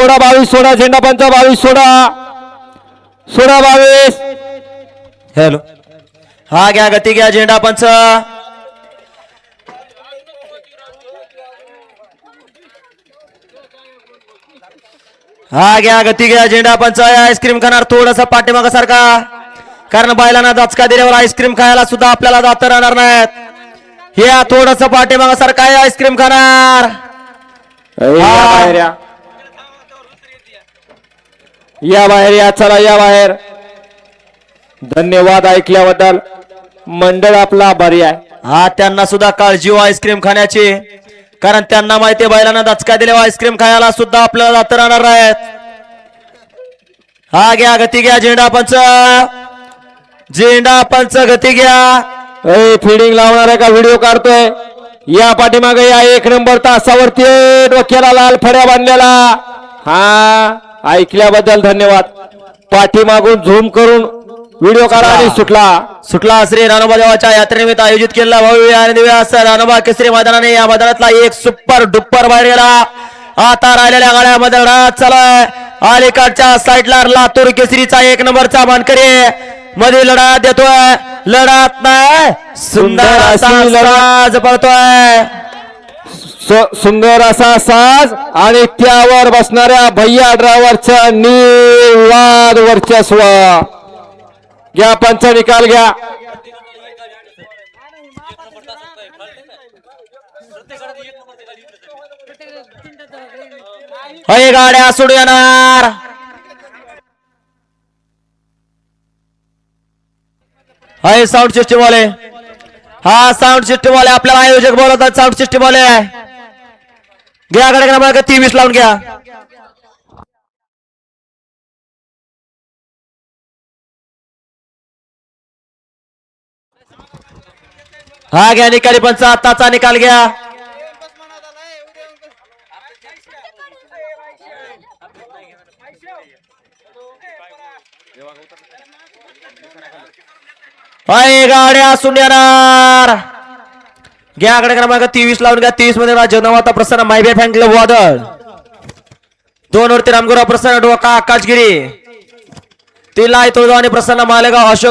सोडा 22 सोडा झेंडा पंच 22 सोडा 22 हॅलो हा घ्या गती घ्या झेंडा पंच हा घ्या गती घ्या झेंडा पंच आईस्क्रीम खाणार थोडस पाठीमाग सारखा कारण बैलांना दचका दिल्यावर आईस्क्रीम खायला सुद्धा आपल्याला जात राहणार नाहीत या थोडस पाठीमाग सारखा आईस्क्रीम खाणार या बाहेर या चला या बाहेर धन्यवाद ऐकल्याबद्दल मंडळ आपला आभारी आहे हा त्यांना सुद्धा काळजी आईस्क्रीम खाण्याची कारण त्यांना माहिती बैलांना दचका दिल्यावर आईस्क्रीम खायला सुद्धा आपल्याला जात राहणार आहेत हा घ्या गती घ्या झेंडा पंच गती घ्या फिडिंग लावणार आहे का व्हिडिओ काढतोय या पाठीमागे या 1 नंबर तासावरती डोक्याला लाल फड्या बांधलेला हा ऐकल्याबद्दल धन्यवाद पाठीमागून झूम करून व्हिडिओ काढा आणि सुटला श्री रानोबा देवाच्या यात्रेनिमित्त आयोजित केलेला भव्य आणि दिव्य असं रानोबा केसरी मैदानाने या मैदानातला एक सुपर डुप्पर बाहेर गेला आता राहिलेल्या गाड्यामध्ये रात चालू अलीकडच्या साईडला लातूर केसरीचा 1 नंबरचा मानकरी मध्ये लढा देतोय लढात नाही सुंदर असा लढा पळतोय सुंदर असा साज आणि त्यावर बसणाऱ्या भैया ड्रायव्हरचा निर्वाद वर्चस्व घ्या पंच निकाल घ्या हे गाड्या सोडू येणार हे साऊंड सिस्टीम वाले हा साऊंड सिस्टीम वाले आपल्याला आयोजक बोलवतात साऊंड सिस्टीम वाले घ्या गाड्या क्रमांक 23 लावून घ्या हा घ्या निकाली पंच आताचा निकाल घ्या गाड्या सुंदर घ्या गाड्या क्रमांक 23 लावून घ्या 23 मध्ये जगन्नाथ प्रसन्न मायबे फॅन क्लब वादळ 2 वरती रामगुराव प्रसन्न डोका आकाशगिरी 3 ला तुळजावणी प्रसन्न मालेगाव अशोक